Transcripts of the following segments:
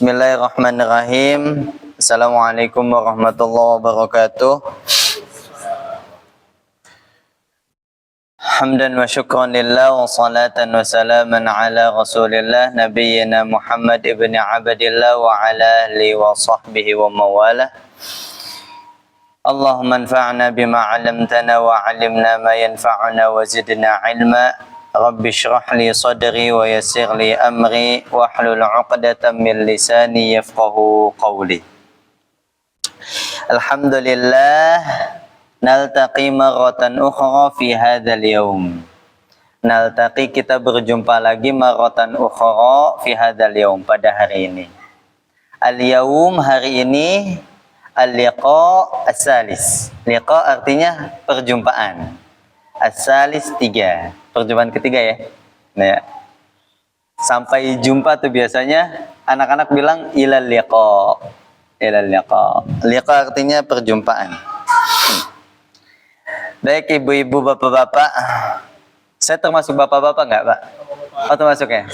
Bismillahirrahmanirrahim. Assalamualaikum warahmatullahi wabarakatuh. Hamdan wa syukran lillah wa salatan wa salaman ala rasulillah nabiyyina Muhammad ibn Abdillah wa ala alihi wa sahbihi wa mawalah. Allahumma anfa'na bima 'allamtana wa 'allimna ma yanfa'una wa zidna 'ilma. Rabbi shrah li sadri wa yassir li amri wahlul 'uqdatam min lisani yafqahu qawli. Alhamdulillah naltaqi marratan ukhra fi hadzal yaum. Naltaqi, kita berjumpa lagi marratan ukhra fi hadzal yaum, pada hari ini. Al-yaum, hari ini, al-liqa as-salis. Liqa artinya perjumpaan. As-salis, 3. Perjumpaan ketiga ya. Nah, sampai jumpa tuh biasanya anak-anak bilang ilal liqa. Ilal liqa. Liqa artinya perjumpaan. Baik ibu-ibu, bapak-bapak. Saya termasuk bapak-bapak enggak, Pak? Oh, termasuk ya?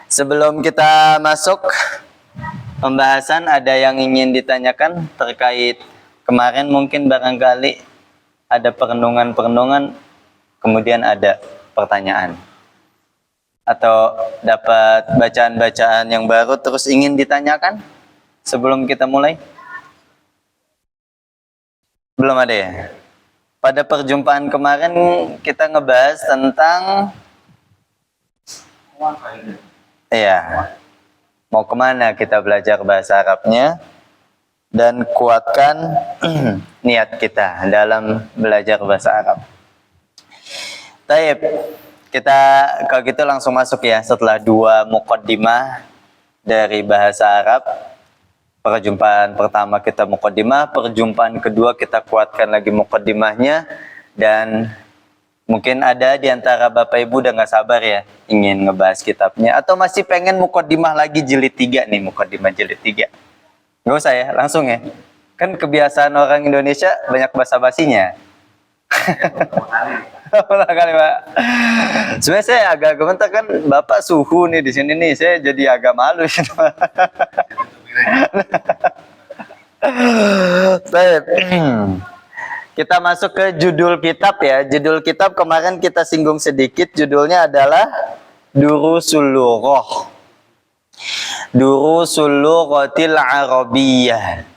Sebelum kita masuk pembahasan, ada yang ingin ditanyakan terkait kemarin, mungkin barangkali ada perenungan-perenungan, kemudian ada pertanyaan. Atau dapat bacaan-bacaan yang baru terus ingin ditanyakan sebelum kita mulai? Belum ada ya? Pada perjumpaan kemarin kita ngebahas tentang mau kemana kita belajar bahasa Arabnya dan kuatkan niat kita dalam belajar bahasa Arab. Taib, kita kalau gitu langsung masuk ya, setelah 2 muqaddimah dari bahasa Arab. Perjumpaan pertama kita muqaddimah, perjumpaan kedua kita kuatkan lagi muqaddimahnya, dan mungkin ada di antara Bapak Ibu udah nggak sabar ya ingin ngebahas kitabnya, atau masih pengen muqaddimah lagi jilid 3 nih, muqaddimah jilid 3. Nggak usah ya, langsung ya. Kan kebiasaan orang Indonesia banyak basa-basinya. Ulang kali, Pak. Sebenarnya saya agak gemetar, kan Bapak suhu nih di sini nih, saya jadi agak malu. Baik. Kita masuk ke judul kitab ya. Judul kitab kemarin kita singgung sedikit. Judulnya adalah Durusul Lughah. Durusul Lughatil Arabiyyah.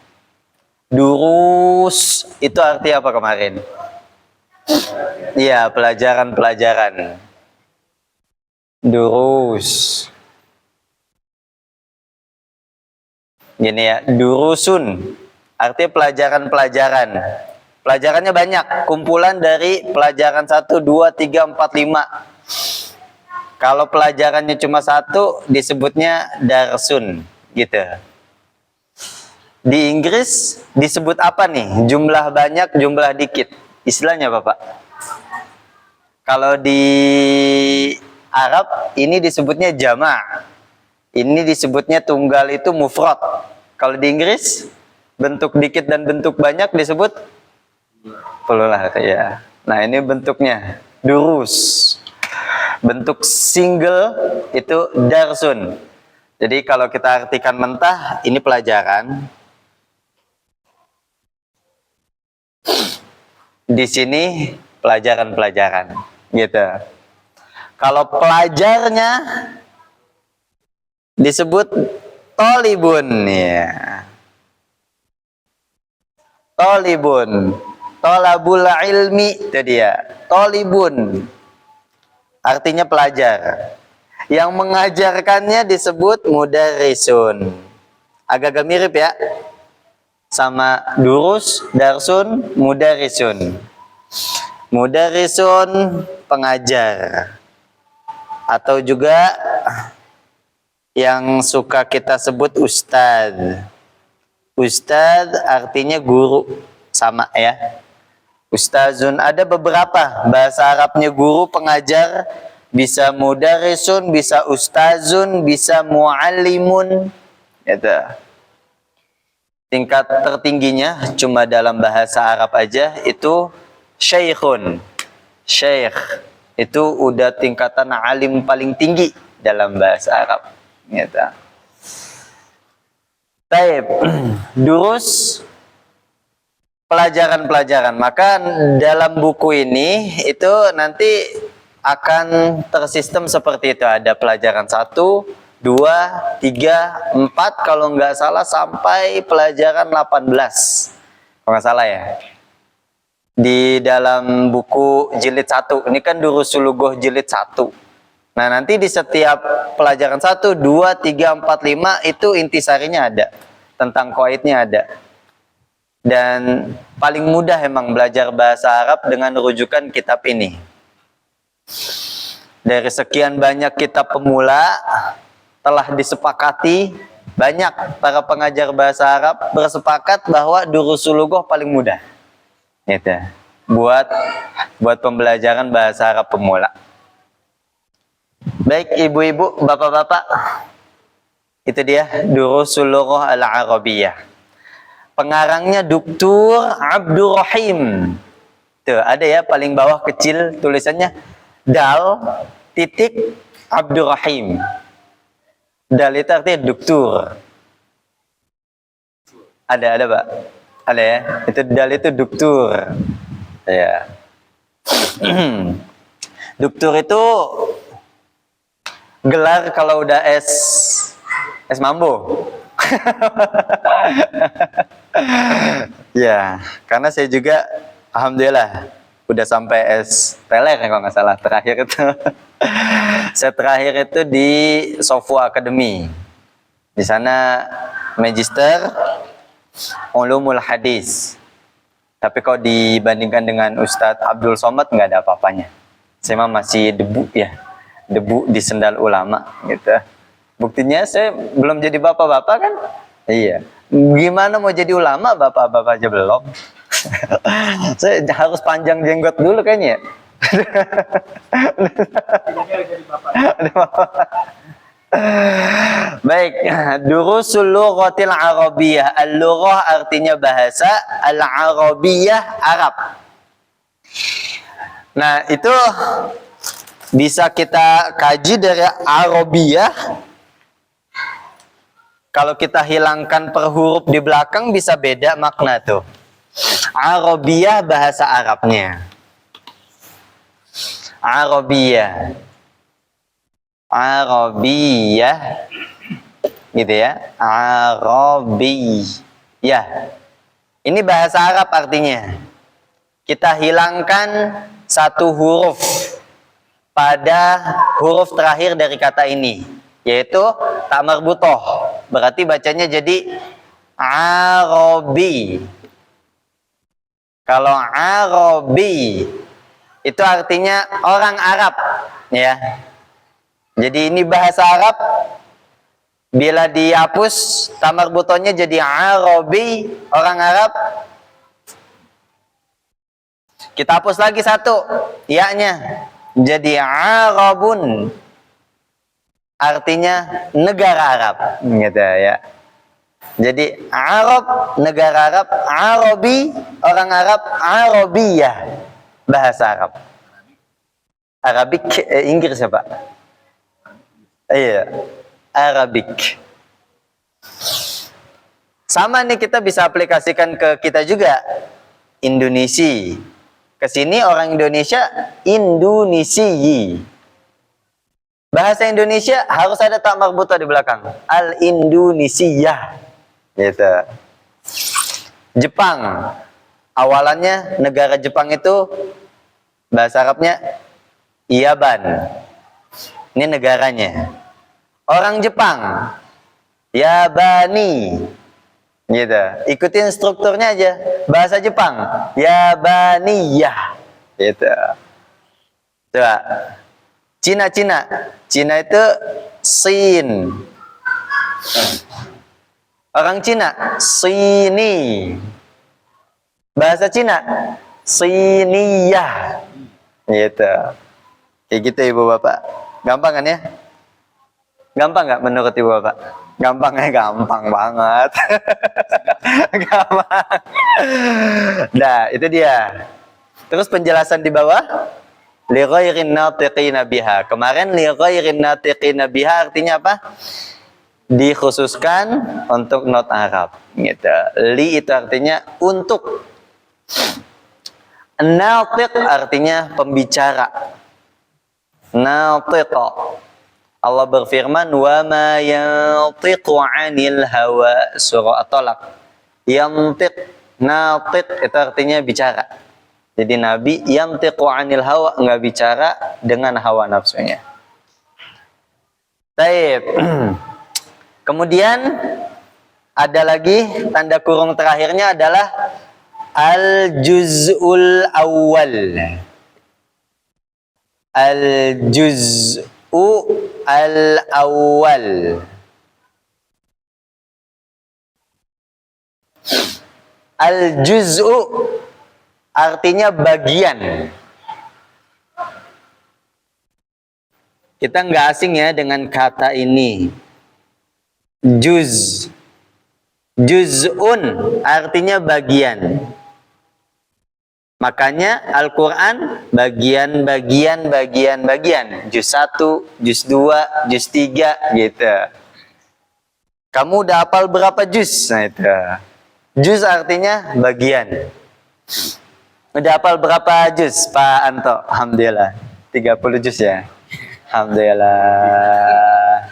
Durus itu arti apa kemarin? Iya, pelajaran-pelajaran. Durus. Gini ya, durusun artinya pelajaran-pelajaran. Pelajarannya banyak, kumpulan dari pelajaran 1, 2, 3, 4, 5. Kalau pelajarannya cuma 1, disebutnya darsun, gitu. Di Inggris disebut apa nih? Jumlah banyak, jumlah dikit. Istilahnya apa, Pak? Kalau di Arab ini disebutnya jama'. Ini disebutnya tunggal, itu mufrad. Kalau di Inggris bentuk dikit dan bentuk banyak disebut plural ya. Nah, ini bentuknya durus. Bentuk single itu darsun. Jadi kalau kita artikan mentah, ini pelajaran. Di sini pelajaran-pelajaran, gitu. Kalau pelajarnya disebut tolibun ya. Tolibun. Tolabul ilmi, itu dia. Tolibun artinya pelajar. Yang mengajarkannya disebut mudarrisun. Agak-agak mirip ya sama durus, darsun, mudarrisun. Mudarrisun pengajar, atau juga yang suka kita sebut ustadz. Ustadz artinya guru, sama ya. Ustazun, ada beberapa bahasa Arabnya guru, pengajar, bisa mudarrisun, bisa ustazun, bisa muallimun, gitu. tingkat tertingginya cuma dalam bahasa Arab aja itu syaikhun. Syekh itu udah tingkatan alim paling tinggi dalam bahasa Arab. Gitu. Taib. Durus pelajaran-pelajaran. Maka dalam buku ini itu nanti akan tersistem seperti itu. Ada pelajaran 1, 2, 3, 4 kalau nggak salah sampai pelajaran 18. Kalau nggak salah ya. Di dalam buku jilid 1. Ini kan Durusul Lughoh jilid 1. Nah, nanti di setiap pelajaran 1, 2, 3, 4, 5 itu intisarinya ada. Tentang qawaidnya ada. Dan paling mudah emang belajar bahasa Arab dengan rujukan kitab ini. Dari sekian banyak kitab pemula telah disepakati, banyak para pengajar bahasa Arab bersepakat bahwa Durusul Lughoh paling mudah. Gitu. Buat pembelajaran bahasa Arab pemula. Baik ibu-ibu, bapak-bapak, itu dia Durusul Lughoh Al-Arabiyyah. Pengarangnya Dr. Abdurrahim. Tuh, ada ya paling bawah kecil tulisannya Dal titik Abdurrahim. Dal itu artinya doktur. Ada Pak. Ada ya. Itu Dal itu doktur. Ya. Doktur itu gelar kalau udah S mambo. Ya, karena saya juga alhamdulillah udah sampai S teler kalau nggak salah terakhir itu. Saya terakhir itu di Sofwa Academy. Di sana Magister Ulumul Hadis. Tapi kalau dibandingkan dengan Ustadz Abdul Somad nggak ada apa-apanya. Saya masih debu ya, debu di sendal ulama gitu. Buktinya saya belum jadi bapak-bapak kan? Iya. Gimana mau jadi ulama, bapak-bapak aja belum. Saya harus panjang jenggot dulu kayaknya. Baik, Durusul Lughatil Arabiyyah. Al-lughah artinya bahasa, al-arabiyyah Arab. Nah, itu bisa kita kaji dari Arabiyyah. Kalau kita hilangkan per huruf di belakang bisa beda makna tuh. Arabiyyah bahasa Arabnya. Arabiyyah. Arabiyyah. Gitu ya. Arabiyyah. Ini bahasa Arab artinya. Kita hilangkan satu huruf pada huruf terakhir dari kata ini, yaitu ta marbutoh. Berarti bacanya jadi Arabi. Kalau Arabi itu artinya orang Arab, ya. Jadi ini bahasa Arab. Bila dihapus ta marbutohnya jadi Arabi, orang Arab. Kita hapus lagi satu, ya-nya jadi Arabun. Artinya negara Arab, gitu ya. Jadi Arab, negara Arab, Arabi, orang Arab, Arabiyyah, bahasa Arab. Arabik, Inggris ya Pak? Iya, Arabik. Sama nih kita bisa aplikasikan ke kita juga, Indonesia. Kesini orang Indonesia, Indonesiyi. Bahasa Indonesia harus ada ta marbutoh di belakang. Al-Indonesiyah. Gitu. Jepang. Awalannya negara Jepang itu bahasa Arabnya Yaban. Ini negaranya. Orang Jepang. Yabani. Gitu. Ikutin strukturnya aja. Bahasa Jepang. Yabaniyah. Gitu. Coba. Cina itu Sin. Orang Cina Sini. Bahasa Cina Siniyah. Gitu. Kayak gitu ibu bapak. Gampang kan ya? Gampang nggak menurut ibu bapak? Gampangnya gampang banget. Gampang. Nah, itu dia. Terus penjelasan di bawah, li ghairin natiqina biha. Kemarin li ghairin natiqina biha artinya apa? Dikhususkan untuk not Arab gitu. Li itu artinya untuk. Natiq artinya pembicara. Natiq. Allah berfirman, wa ma yantiqu 'anil hawa, surah At-Talaq. Yantiq, natiq itu artinya bicara. Jadi Nabi yantiqu 'anil hawa, enggak bicara dengan hawa nafsunya. Baik. Kemudian ada lagi tanda kurung terakhirnya adalah al-juz'ul awal. Al-juz'u al-awwal. Al-juz'u artinya bagian. Kita nggak asing ya dengan kata ini. Juz. Juz'un artinya bagian. Makanya Al-Quran bagian. Juz 1, juz 2, juz 3 gitu. Kamu udah hafal berapa juz? Nah itu. Juz artinya bagian. Udah hafal berapa juz Pak Anto? Alhamdulillah. 30 juz ya. Alhamdulillah.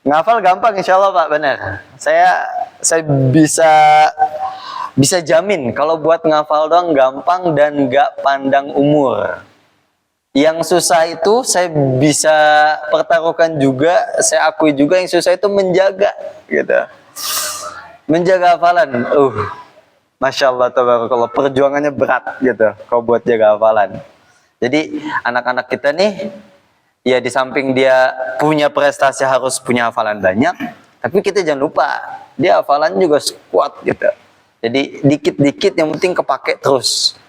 Ngafal gampang insya Allah Pak, benar. Saya bisa jamin kalau buat ngafal doang gampang dan gak pandang umur. Yang susah itu saya bisa pertaruhkan juga, saya akui juga yang susah itu menjaga gitu. Menjaga hafalan. Masya Allah, tabarakallah, perjuangannya berat gitu kalau buat jaga hafalan. Jadi anak-anak kita nih, ya di samping dia punya prestasi harus punya hafalan banyak, tapi kita jangan lupa dia hafalan juga kuat gitu. Jadi dikit-dikit yang penting kepake terus.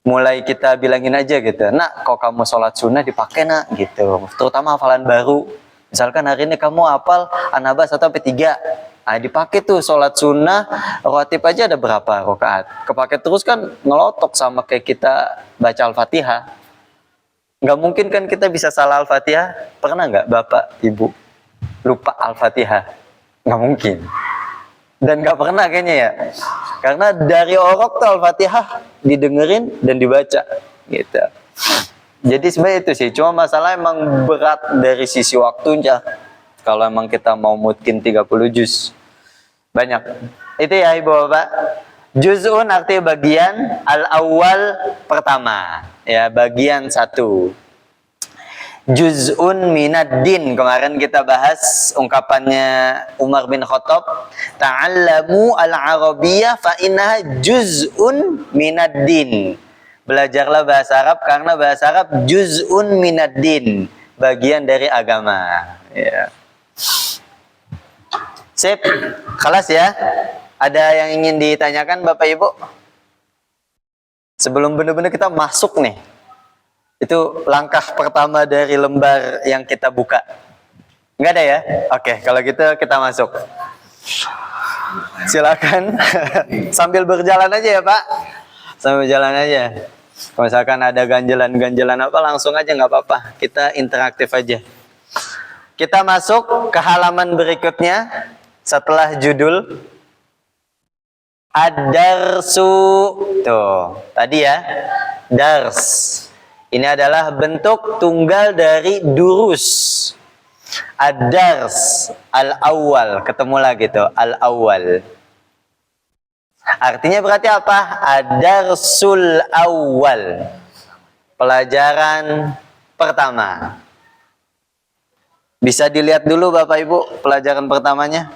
Mulai kita bilangin aja gitu, nak kalau kamu sholat sunnah dipakai nak gitu. Terutama hafalan baru. Misalkan hari ini kamu hafal An-Nabas 1 sampai 3. Nah, dipakai tuh sholat sunnah, rawatib aja ada berapa rakaat. Kepake terus kan ngelotok sama kayak kita baca Al-Fatihah. Nggak mungkin kan kita bisa salah Al-Fatihah. Pernah nggak Bapak, Ibu lupa Al-Fatihah? Nggak mungkin. Dan nggak pernah kayaknya ya. Karena dari orok tuh Al-Fatihah didengerin dan dibaca. Gitu. Jadi sebenarnya itu sih. Cuma masalah emang berat dari sisi waktunya. Kalau emang kita mau mungkin 30 juz. Banyak. Itu ya Ibu Bapak. Juz'un artinya bagian, al-awwal pertama, ya bagian 1. Juz'un minad din, kemarin kita bahas ungkapannya Umar bin Khattab, ta'allamu al-arabiyyah fa innaha juz'un minad din. Belajarlah bahasa Arab karena bahasa Arab juz'un minad din, bagian dari agama, ya. Sip, kelas ya. Ada yang ingin ditanyakan Bapak Ibu? Sebelum benar-benar kita masuk nih. Itu langkah pertama dari lembar yang kita buka. Enggak ada ya? Oke, kalau gitu kita masuk. Silakan. Sambil berjalan aja ya Pak. Sambil berjalan aja. Kalau misalkan ada ganjelan-ganjelan apa langsung aja nggak apa-apa. Kita interaktif aja. Kita masuk ke halaman berikutnya setelah judul. Ad-darsu, tuh tadi ya, dars. Ini adalah bentuk tunggal dari durus. Ad-dars, al-awwal, ketemu lagi tuh, al-awwal. Artinya berarti apa? Ad-darsul awwal, pelajaran pertama. Bisa dilihat dulu Bapak Ibu pelajaran pertamanya.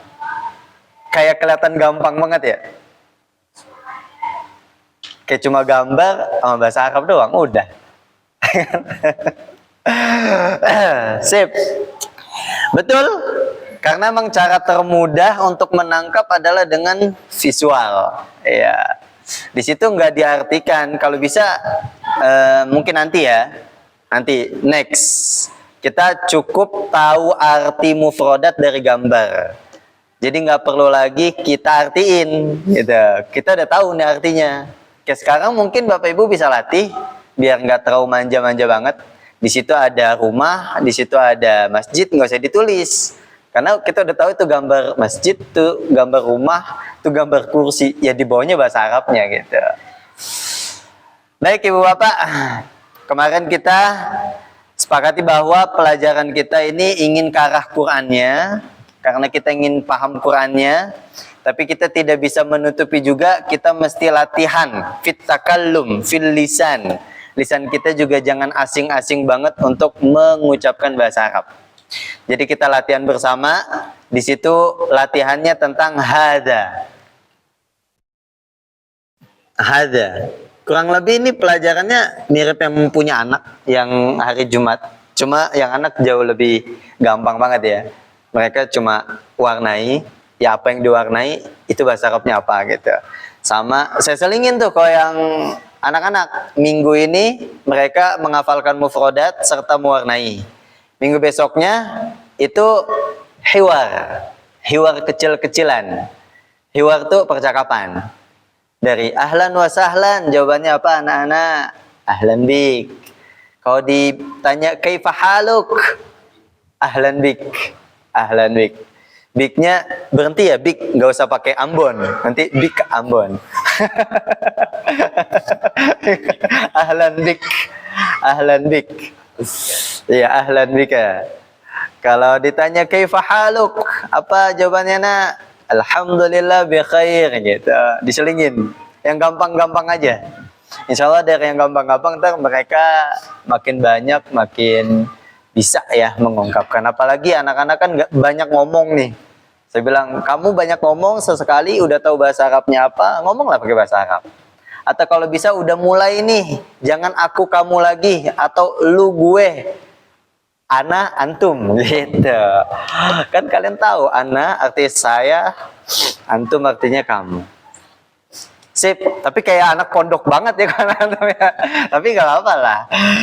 Kayak kelihatan gampang banget ya. Kayak cuma gambar sama bahasa Arab doang, udah. Sip. Betul. Karena memang cara termudah untuk menangkap adalah dengan visual. Ya. Di situ nggak diartikan. Kalau bisa mungkin nanti ya. Nanti next. Kita cukup tahu arti mufrodat dari gambar. Jadi nggak perlu lagi kita artiin gitu. Kita udah tahu nih artinya. Kayak sekarang mungkin Bapak Ibu bisa latih biar nggak terlalu manja-manja banget. Di situ ada rumah, di situ ada masjid, nggak usah ditulis. Karena kita udah tahu itu gambar masjid, tuh gambar rumah, tuh gambar kursi. Ya di bawahnya bahasa Arabnya gitu. Baik Ibu Bapak, kemarin kita sepakati bahwa pelajaran kita ini ingin ke arah Qur'annya, karena kita ingin paham Qur'annya, tapi kita tidak bisa menutupi juga kita mesti latihan fit takallum, fil lisan. Lisan kita juga jangan asing-asing banget untuk mengucapkan bahasa Arab. Jadi kita latihan bersama, di situ latihannya tentang hada. Hada. Kurang lebih ini pelajarannya mirip yang punya anak yang hari Jumat. Cuma yang anak jauh lebih gampang banget ya. Mereka cuma warnai, ya apa yang diwarnai itu bahasa Arabnya apa gitu. Sama saya selingin tuh kalau yang anak-anak minggu ini mereka menghafalkan mufrodat serta mewarnai. Minggu besoknya itu hiwar kecil-kecilan. Hiwar tuh percakapan. Dari ahlan wa sahlan, jawabannya apa anak-anak? Ahlan bik. Kalau ditanya kaifa haluk? Ahlan bik. Ahlan bik. Biknya berhenti ya, bik. Nggak usah pakai Ambon. Nanti bik Ambon. Ahlan bik. Ahlan bik. Iya, ahlan bik ya. Kalau ditanya kaifa haluk? Apa jawabannya nak? Alhamdulillah bi khair gitu. Diselingin. Yang gampang-gampang aja. Insya Allah dari yang gampang-gampang ntar mereka makin banyak, makin bisa ya mengungkapkan. Apalagi anak-anak kan banyak ngomong nih. Saya bilang, kamu banyak ngomong, sesekali udah tahu bahasa Arabnya apa, ngomonglah pakai bahasa Arab. Atau kalau bisa udah mulai nih, jangan aku kamu lagi, atau lu gue. Ana antum gitu. Kan kalian tahu ana arti saya, antum artinya kamu. Sip, tapi kayak anak pondok banget ya kan antum ya. Tapi nggak apa-apa lah.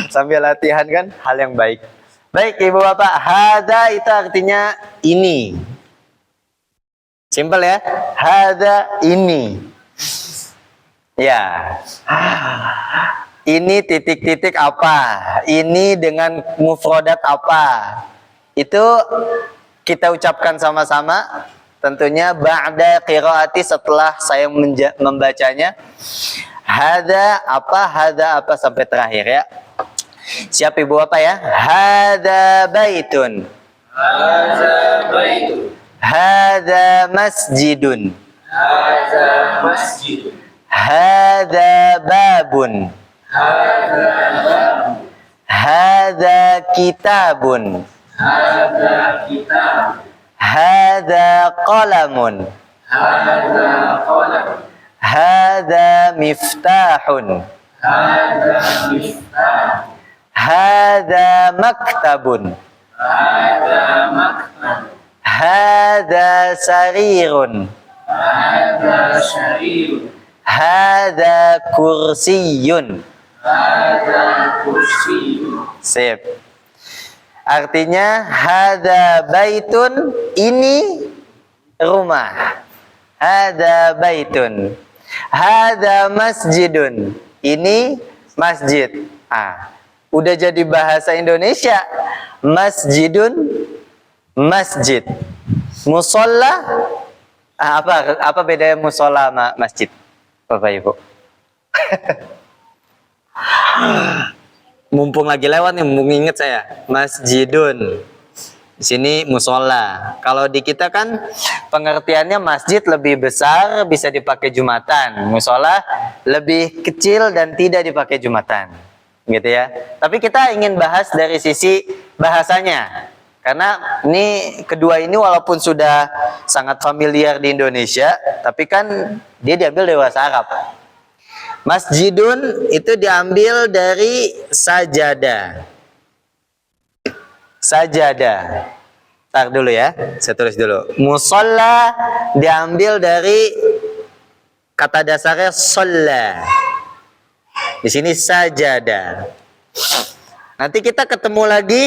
Sambil latihan kan hal yang baik. Baik Ibu Bapak, hada itu artinya ini. Simpel ya. Hada ini. Ya. Ini titik-titik apa? Ini dengan mufrodat apa? Itu kita ucapkan sama-sama. Tentunya ba'da qiraati, setelah saya membacanya. Hada apa sampai terakhir ya. Siap Ibu Bapak ya. Hada baitun. Hada baitun. Hada masjidun. Hada masjidun. Hada babun. Hada kitabun. Hada kitab. Hada qalamun. Hada qalam. Hada miftahun. Hada miftah. Hada maktabun. Hada maktab. Hada sarirun. Hada sarirun. Hada kursiyun. Hada kursiyun. Sip. Artinya hada baitun, ini rumah. Hada baitun. Hada masjidun, ini masjid. Udah jadi bahasa Indonesia. Masjidun, masjid. Musolla, apa bedanya musolla sama masjid, Bapak Ibu? Mumpung lagi lewat nih, mumpung inget saya. Masjidun. Di sini musola. Kalau di kita kan pengertiannya masjid lebih besar, bisa dipakai Jumatan. Musola lebih kecil dan tidak dipakai Jumatan. Gitu ya. Tapi kita ingin bahas dari sisi bahasanya. Karena ini kedua ini walaupun sudah sangat familiar di Indonesia, tapi kan dia diambil dari bahasa Arab. Masjidun itu diambil dari sajadah. Sajadah. Tar dulu ya, saya tulis dulu. Musolla diambil dari kata dasarnya sholla. Di sini sajada. Nanti kita ketemu lagi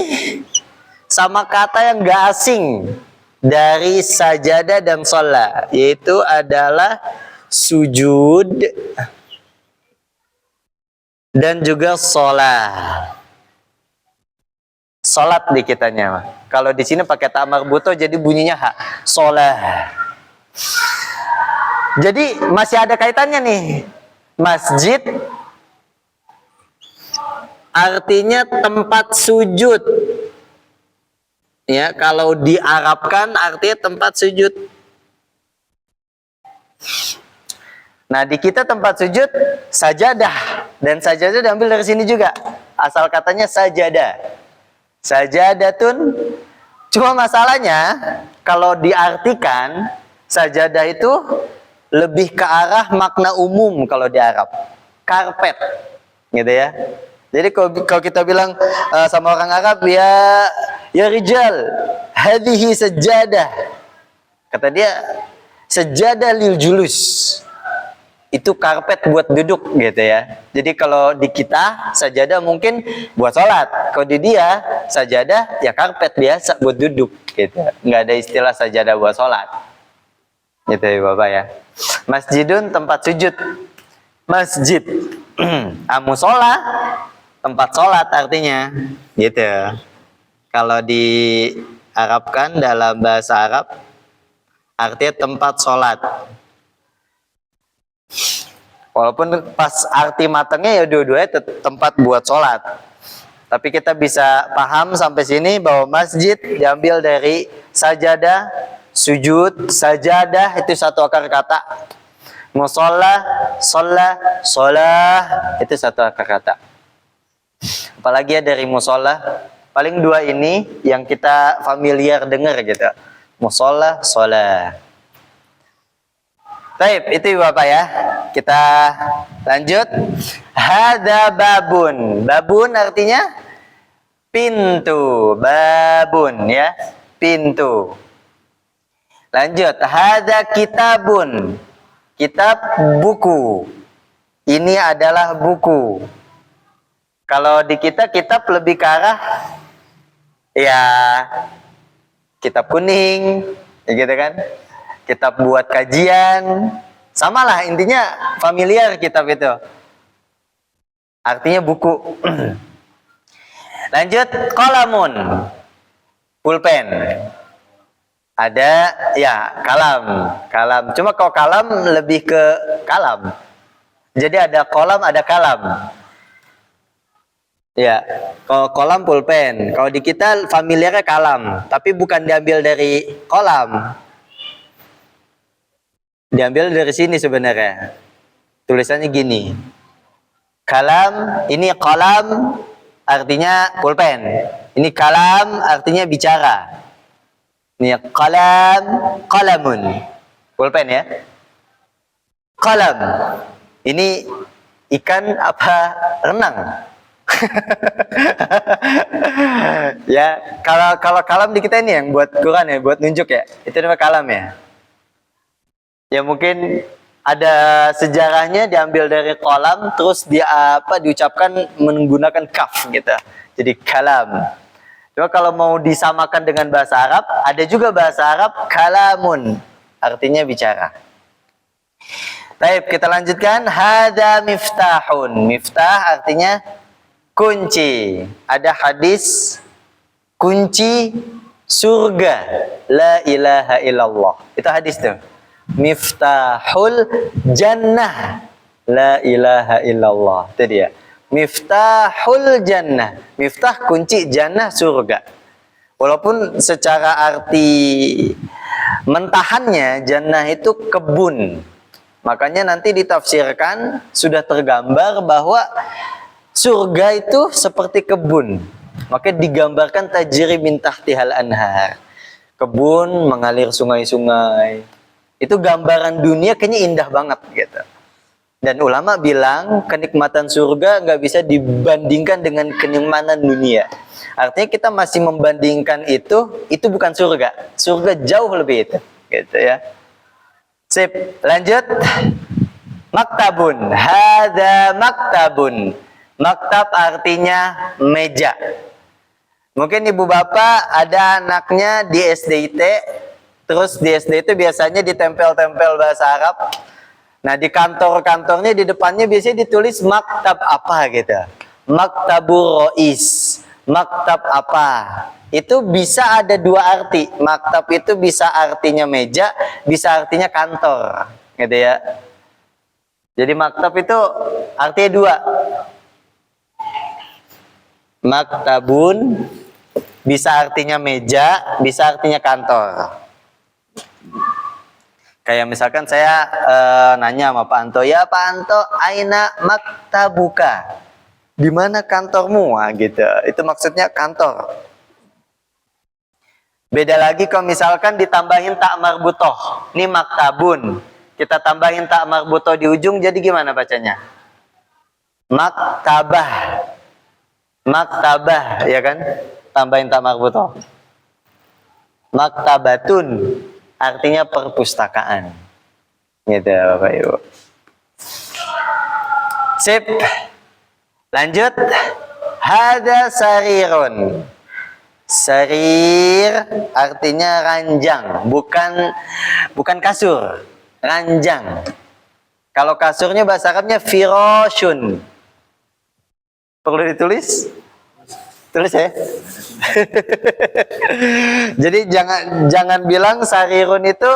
sama kata yang gak asing dari sajada dan sholat, yaitu adalah sujud dan juga sholat. Sholat di kitanya. Kalau di sini pakai ta marbuto jadi bunyinya ha. Sholat. Jadi masih ada kaitannya nih. Masjid artinya tempat sujud. Ya, kalau diarabkan artinya tempat sujud. Nah, di kita tempat sujud sajadah, dan sajadah diambil dari sini juga. Asal katanya sajadah. Sajadatun, cuma masalahnya kalau diartikan sajadah itu lebih ke arah makna umum kalau di Arab, karpet, gitu ya. Jadi kalau kita bilang sama orang Arab, ya rijal, hadhihi sajadah, kata dia sajadah lil julus, itu karpet buat duduk, gitu ya. Jadi kalau di kita sajadah mungkin buat sholat, kalau di dia sajadah ya karpet biasa buat duduk, gitu. Nggak ada istilah sajadah buat sholat, gitu ya Bapak ya. Masjidun tempat sujud, masjid. Musola tempat sholat artinya, gitu. Kalau diarabkan dalam bahasa Arab artinya tempat sholat. Walaupun pas arti matangnya ya dua-duanya tempat buat sholat. Tapi kita bisa paham sampai sini bahwa masjid diambil dari sajadah, sujud, sajadah itu satu akar kata. Musola, sholah, sholah itu satu akar kata. Apalagi ya dari musola, paling dua ini yang kita familiar dengar gitu. Musola, sholah. Baik, itu Bapak ya. Kita lanjut. Hada babun. Babun artinya pintu. Babun ya, pintu. Lanjut. Hada kitabun. Kitab buku. Ini adalah buku. Kalau di kita kitab lebih ke arah ya kitab kuning, ya gitu kan? Kitab buat kajian, samalah intinya familiar kitab itu. Artinya buku. Lanjut, kolamun, pulpen. Ada ya kalam. Cuma kalau kalam lebih ke kalam. Jadi ada kolam, ada kalam. Ya, kalau kolam pulpen. Kalau di kita familiarnya kalam, tapi bukan diambil dari kolam. Diambil dari sini sebenarnya. Tulisannya gini. Kalam, ini kolam artinya pulpen. Ini kalam artinya bicara. Ini kalam, kalamun. Pulpen ya. Kalam. Ini ikan apa renang? Ya, kalau kalam di kita ini yang buat Quran ya, buat nunjuk ya. Itu namanya kalam ya. Ya mungkin ada sejarahnya diambil dari kolam terus diucapkan menggunakan kaf gitu. Jadi kalam. Cuma kalau mau disamakan dengan bahasa Arab, ada juga bahasa Arab kalamun, artinya bicara. Baik, kita lanjutkan. Hada miftahun. Miftah artinya kunci. Ada hadis kunci surga. La ilaha illallah. Itu hadis tuh. Miftahul jannah la ilaha illallah. Itu dia. Miftahul jannah. Miftah kunci, jannah surga. Walaupun secara arti mentahannya jannah itu kebun. Makanya nanti ditafsirkan sudah tergambar bahwa surga itu seperti kebun. Makanya digambarkan tajri min tahtihal anhar. Kebun mengalir sungai-sungai. Itu gambaran dunia kayaknya indah banget gitu. Dan ulama bilang kenikmatan surga nggak bisa dibandingkan dengan kenikmatan dunia. Artinya kita masih membandingkan itu bukan surga. Surga jauh lebih itu, gitu ya. Sip, lanjut. Maktabun. Hada maktabun. Maktab artinya meja. Mungkin ibu bapak ada anaknya di SDIT. Terus di SD itu biasanya ditempel-tempel bahasa Arab. Nah di kantor-kantornya di depannya biasanya ditulis maktab apa gitu. Maktabur Rois. Maktab apa? Itu bisa ada dua arti. Maktab itu bisa artinya meja, bisa artinya kantor, gitu ya. Jadi maktab itu artinya dua. Maktabun bisa artinya meja, bisa artinya kantor. Kayak misalkan saya nanya sama Pak Anto, ya Pak Anto, aina maktabuka? Di mana kantormu? Nah, gitu. Itu maksudnya kantor. Beda lagi kalau misalkan ditambahin tak marbutoh. Ini maktabun. Kita tambahin tak marbutoh di ujung, jadi gimana bacanya? Maktabah. Maktabah, ya kan? Tambahin tak marbutoh. Maktabatun. Artinya perpustakaan. Gitu Bapak Ibu. Sip. Lanjut. Hada sarirun. Sarir artinya ranjang, bukan kasur, ranjang. Kalau kasurnya bahasa Arabnya firoshun. Perlu ditulis? Tulis ya. Jadi jangan bilang sarirun itu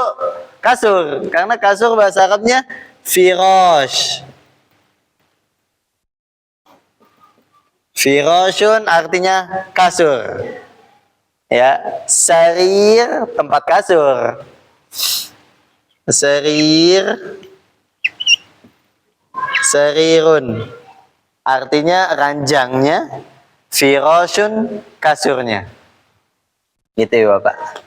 kasur, karena kasur bahasa Arabnya firosh. Firoshun artinya kasur. Ya, sarir tempat kasur. Sarirun artinya ranjangnya, firoshun kasurnya. Gitu ya Bapak.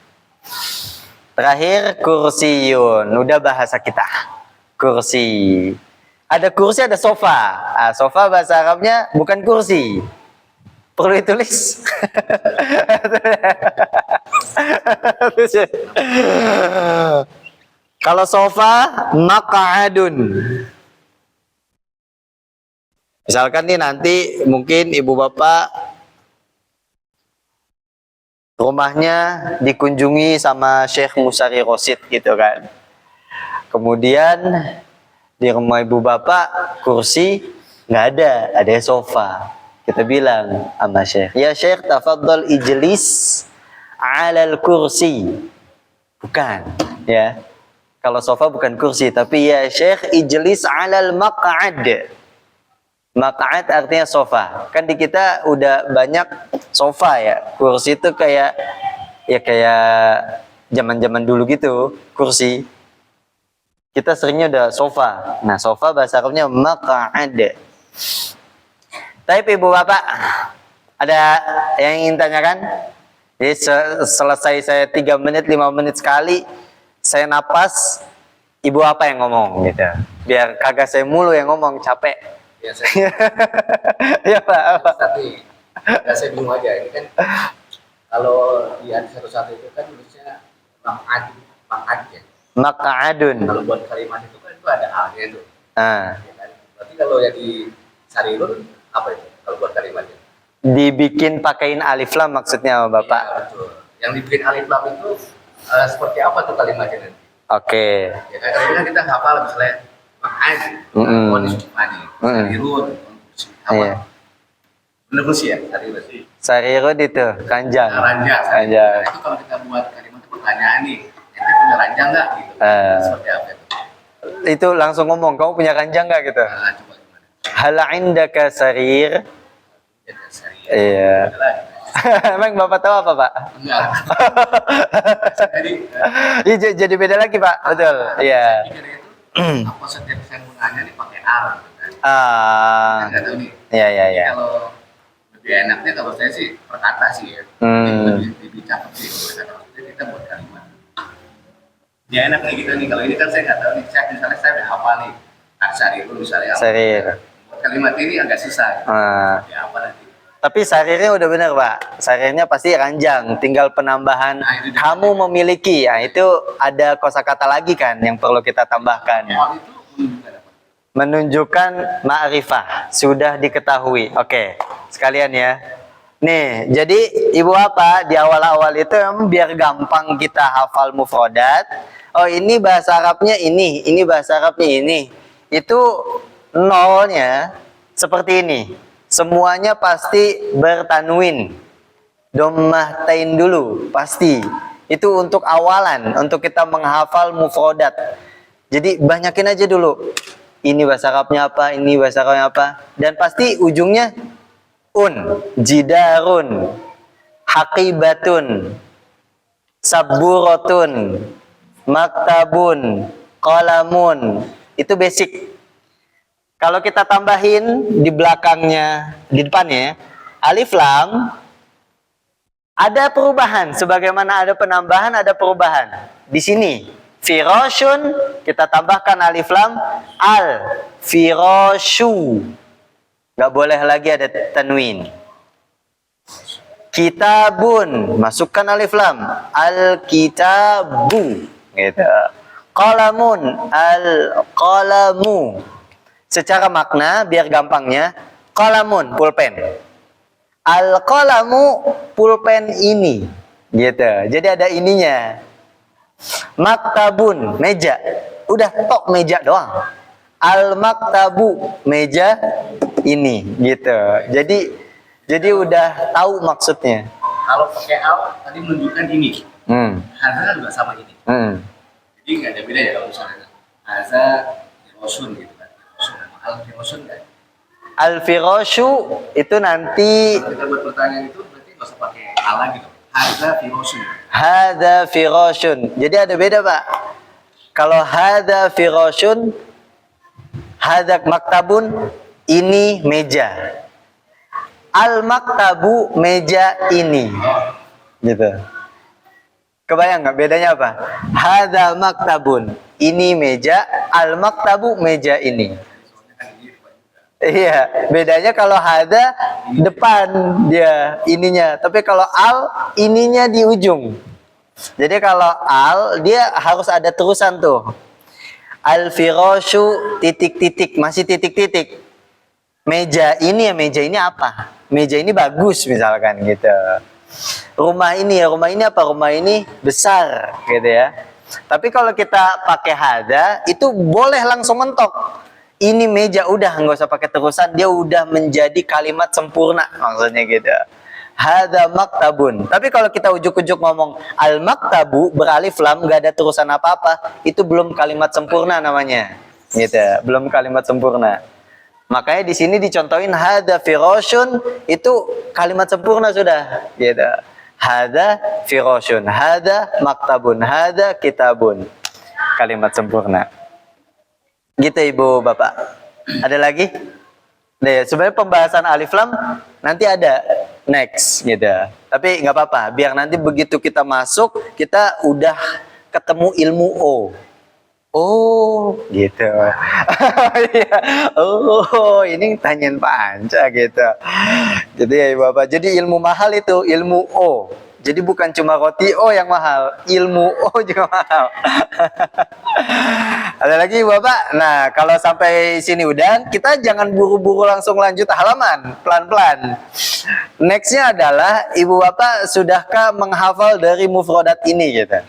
Terakhir kursiyun, udah bahasa kita. Kursi. Ada kursi, ada sofa. Nah, sofa bahasa Arabnya bukan kursi. Perlu ditulis. Kalau sofa, maq'adun. Misalkan nih nanti mungkin ibu bapak rumahnya dikunjungi sama Syekh Musari Rosid gitu kan. Kemudian di rumah ibu bapak kursi nggak ada sofa. Kita bilang sama Syekh, ya Syekh tafadhol ijlis alal kursi. Bukan, ya. Kalau sofa bukan kursi, tapi ya Syekh ijlis alal maq'ad. Maq'ad artinya sofa. Kan di kita udah banyak sofa ya. Kursi itu kayak zaman-zaman dulu gitu, kursi. Kita seringnya udah sofa. Nah, sofa bahasa Arabnya maq'ad. Tapi ibu bapak, ada yang ingin tanyakan? Jadi selesai saya 3 menit, 5 menit sekali, saya napas, ibu apa yang ngomong gitu. Biar kagak saya mulu yang ngomong, capek. Ya, saya, ya Pak. tapi saya bingung aja. Ini kan kalau di hadis satu itu kan tulisnya maq'ad ya. Maq'adun. Kalau buat kalimat itu kan itu ada halnya itu. Ah. Ya kan? Berarti kalau yang di sarirun apa itu? Kalau buat kalimatnya? Dibikin pakein alif lam maksudnya Bapak. Ya, betul. Yang dibikin alif lam itu seperti apa tuh kalimatnya nanti? Oke. Ya kan kadang kita hafal misalnya maq'ad, konis mani, sarirun, apa? Iya. Bener sih ya, sarirun. Sarirun itu ranjang. Ranjang. Ranjang. Nah, itu kalau kita buat kalimat itu pertanyaan nih, ente punya ranjang nggak? Gitu. Seperti apa itu? Itu langsung ngomong, kamu punya ranjang nggak gitu? Nah, coba gimana? Hal indaka sarir? Ya, sarir. Iya. Emang Bapak tahu apa Pak? Enggak. Jadi beda lagi Pak, betul. Iya. Saya pikir itu apa setiap saya mau nanya nih pakai al, gitu kan? Nggak tahu nih. Iya. Jadi kalau lebih enaknya kalau saya sih perkata sih ya. Lebih cakep sih kalau kita kita buat kalimat. Ya enak nih gitu nih. Kalau ini kan saya nggak tahu nih. Saya misalnya saya udah hafal nih. Sarir itu misalnya. Sarir. Buat kalimat ini agak susah. Ya apa nanti? Tapi sarirnya udah bener Pak. Sarirnya pasti ranjang. Tinggal penambahan kamu memiliki. Nah, itu ada kosakata lagi kan yang perlu kita tambahkan. Al itu menunjukkan apa? menunjukkan ma'rifah, sudah diketahui. Oke, sekalian ya. Nih, jadi ibu apa di awal-awal itu biar gampang kita hafal mufrodat. Oh, ini bahasa Arabnya ini bahasa Arabnya ini. Itu nolnya seperti ini. Semuanya pasti bertanwin. Dommatain dulu, pasti. Itu untuk awalan, untuk kita menghafal mufrodat. Jadi banyakin aja dulu. Ini bahasa Arabnya apa, ini bahasa Arabnya apa. Dan pasti ujungnya jidarun, haqibatun, saburatun, maktabun, qalamun. Itu basic. Kalau kita tambahin di belakangnya, di depannya, alif lam, ada perubahan. Sebagaimana ada penambahan, ada perubahan. Di sini, firashun, kita tambahkan alif lam, al-firashu. Gak boleh lagi ada tanwin. Kitabun, masukkan alif lam, al-kitabu. Gitu. Qalamun, al-qalamu. Secara makna, biar gampangnya, qalamun, pulpen. Al-qalamu, pulpen ini. Gitu. Jadi ada ininya. Maktabun, meja. Udah tok meja doang. Al-maktabu, meja ini, gitu. Jadi udah tahu maksudnya. Kalau pakai al tadi menunjukkan ini. Haza juga sama ini. Jadi nggak ada beda ya kalau misalnya haza firosun gitu kan. Al-firosun kan. Al-firashu itu nanti Kalau kita buat pertanyaan itu berarti nggak usah pakai ala gitu. Haza firosun. hadza firashun. Jadi ada beda, Pak. Kalau hadza firashun, hadza maktabun, ini meja. Al-maktabu, meja ini. Gitu. Kebayang nggak bedanya apa? Hadza maktabun, ini meja. Al-maktabu, meja ini. Iya, bedanya kalau hadza depan dia ininya, tapi kalau al ininya di ujung. Jadi kalau al dia harus ada terusan tuh. Al-firashu titik-titik, masih titik-titik. Meja ini ya, meja ini apa? Meja ini bagus misalkan gitu. Rumah ini apa? Rumah ini besar gitu ya. Tapi kalau kita pakai hadza itu boleh langsung mentok. Ini meja, udah nggak usah pakai terusan, dia udah menjadi kalimat sempurna maksudnya gitu. Hadza maktabun. Tapi kalau kita ujuk-ujuk ngomong al maktabu beralif lam nggak ada terusan apa-apa, itu belum kalimat sempurna namanya. Gitu, belum kalimat sempurna. Makanya di sini dicontohin hadza firashun, itu kalimat sempurna sudah gitu. Hadza firashun, hadza maktabun, hadza kitabun. Kalimat sempurna. Gitu Ibu Bapak. Ada lagi? Nah, sebenarnya pembahasan alif lam nanti ada next gitu. Tapi nggak apa-apa, biar nanti begitu kita masuk kita udah ketemu ilmu O. Oh, gitu. Iya. Oh, ini tanyain Pak Anca gitu. Jadi ya Ibu Bapak, jadi ilmu mahal itu ilmu O. Jadi bukan cuma roti O yang mahal, ilmu O juga mahal. Ada lagi Bapak? Nah, kalau sampai sini udah, kita jangan buru-buru langsung lanjut halaman, pelan-pelan. Nextnya adalah Ibu Bapak sudahkah menghafal dari mufrodat ini gitu?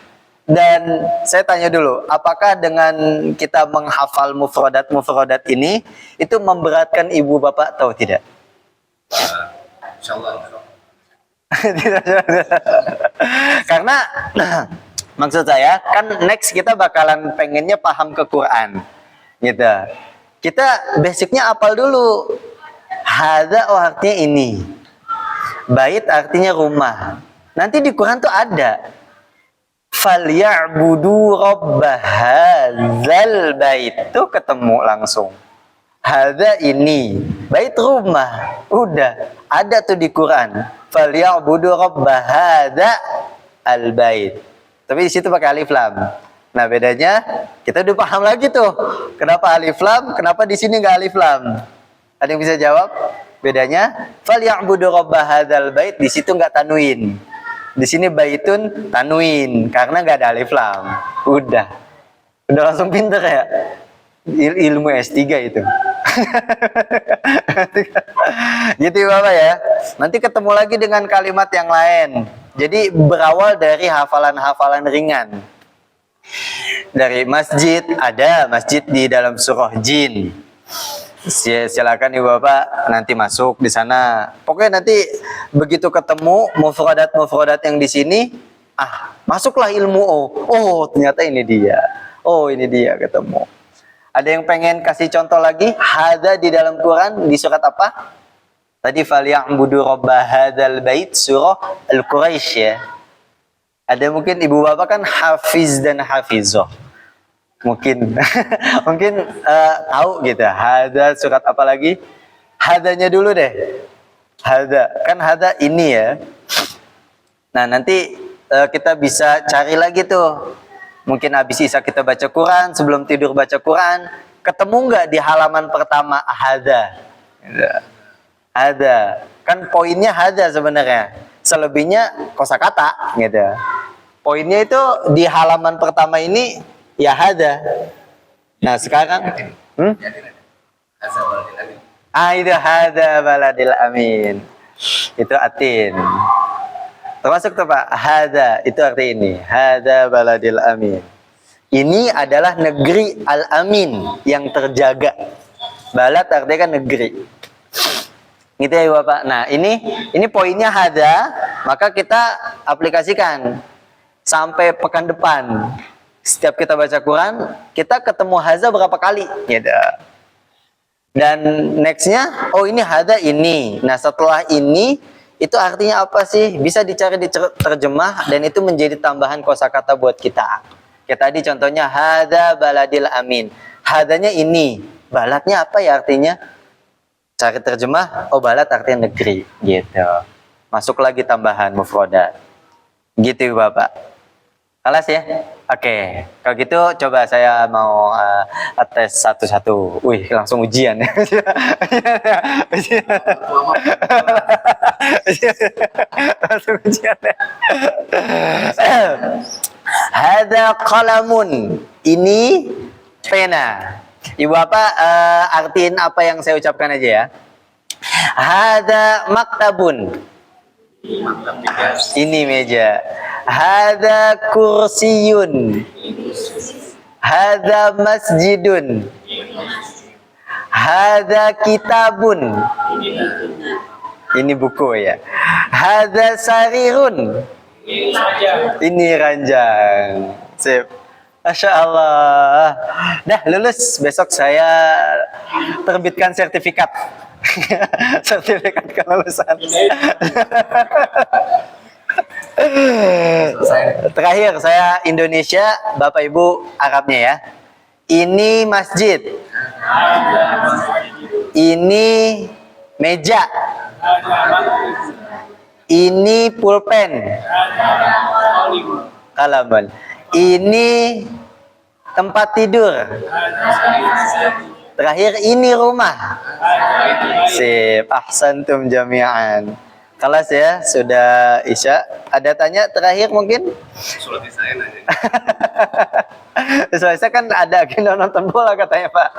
Dan saya tanya dulu, apakah dengan kita menghafal mufrodat ini itu memberatkan Ibu Bapak atau tidak? Insyaallah. Karena maksud saya kan next kita bakalan pengennya paham ke Quran gitu. Kita basicnya apal dulu. Hadza artinya ini. Bait artinya rumah. Nanti di Quran tuh ada falyabudu rabb hadzal bait, tuh ketemu langsung. Hadza ini bait rumah, udah ada tuh di Quran. Falyabudu rabb hadza al bait. Tapi di situ pakai alif lam. Nah bedanya kita udah paham lagi tuh. Kenapa alif lam? Kenapa di sini nggak alif lam? Ada yang bisa jawab? Bedanya falyabudu rabb hadzal bait, di situ nggak tanwin. Di sini baitun tanwin karena nggak ada alif lam. Udah langsung pinter ya. ilmu S3 itu. Gitu Bapak ya. Nanti ketemu lagi dengan kalimat yang lain. Jadi berawal dari hafalan-hafalan ringan. Dari masjid, ada masjid di dalam surah Jin. Silakan Ibu Bapak nanti masuk di sana. Pokoknya nanti begitu ketemu mufradat yang di sini, masuklah ilmu oh ternyata ini dia. Oh ini dia ketemu. Ada yang pengen kasih contoh lagi? Hada di dalam Quran di surat apa? Tadi falya'budu rabba hadzal bait surah Al-Quraisy ya. Ada mungkin Ibu Bapak kan hafiz dan hafizah. Mungkin tahu gitu. Hada surat apa lagi? Hadanya dulu deh. Hada. Kan hada ini ya. Nah, nanti kita bisa cari lagi tuh. Mungkin habis Isya kita baca Quran, sebelum tidur baca Quran, ketemu nggak di halaman pertama hada? Hada. Kan poinnya hada sebenarnya. Selebihnya kosakata gitu. Poinnya itu di halaman pertama ini ya hada. Nah sekarang itu hada baladil amin. Itu atin. Termasuk tuh Pak, hada itu arti ini. Hada baladil amin. Ini adalah negeri al-amin yang terjaga. Balad artinya kan negeri. Gitu ya Bapak. Nah ini poinnya hada, maka kita aplikasikan sampai pekan depan. Setiap kita baca Quran, kita ketemu haza berapa kali? Gitu. Dan nextnya, ini hada ini. Nah setelah ini, itu artinya apa sih? Bisa dicari di terjemah dan itu menjadi tambahan kosakata buat kita. Kayak tadi contohnya hada baladil amin. Hadanya ini, baladnya apa ya artinya? Cari terjemah, balad artinya negeri, gitu. Masuk lagi tambahan mufradat. Gitu Bapak. Kelas ya? Oke. Kalau gitu coba saya mau tes satu-satu. Wih, langsung ujian. Langsung ujian. Hada qalamun. Ini pena. Ibu Bapak artiin apa yang saya ucapkan aja ya. Hada maktabun. Ini meja. Hada kursiyun. Hada masjidun. Hada kitabun. Ini buku ya. Hada sarirun. Ini ranjang. Sip. Masya Allah. Dah lulus. Besok saya terbitkan sertifikat. Sertifikat kelulusan. Terakhir saya Indonesia, Bapak Ibu Arabnya ya. Ini masjid. Ini meja. Ini pulpen. Kalaman. Ini tempat tidur. Terakhir ini rumah. Sip, ahsantum jami'an. Kelas ya, sudah Isya. Ada tanya terakhir mungkin? Surat Isya nanya. Soalnya kan ada agenda nonton bola katanya Pak.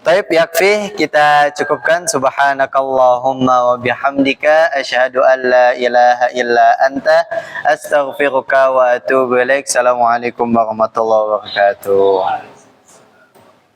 Taib yakfi, kita cukupkan. Subhanakallahumma wa bihamdika asyhadu an la ilaha illa anta astaghfiruka wa atubu ilaik. Assalamualaikum warahmatullahi wabarakatuh.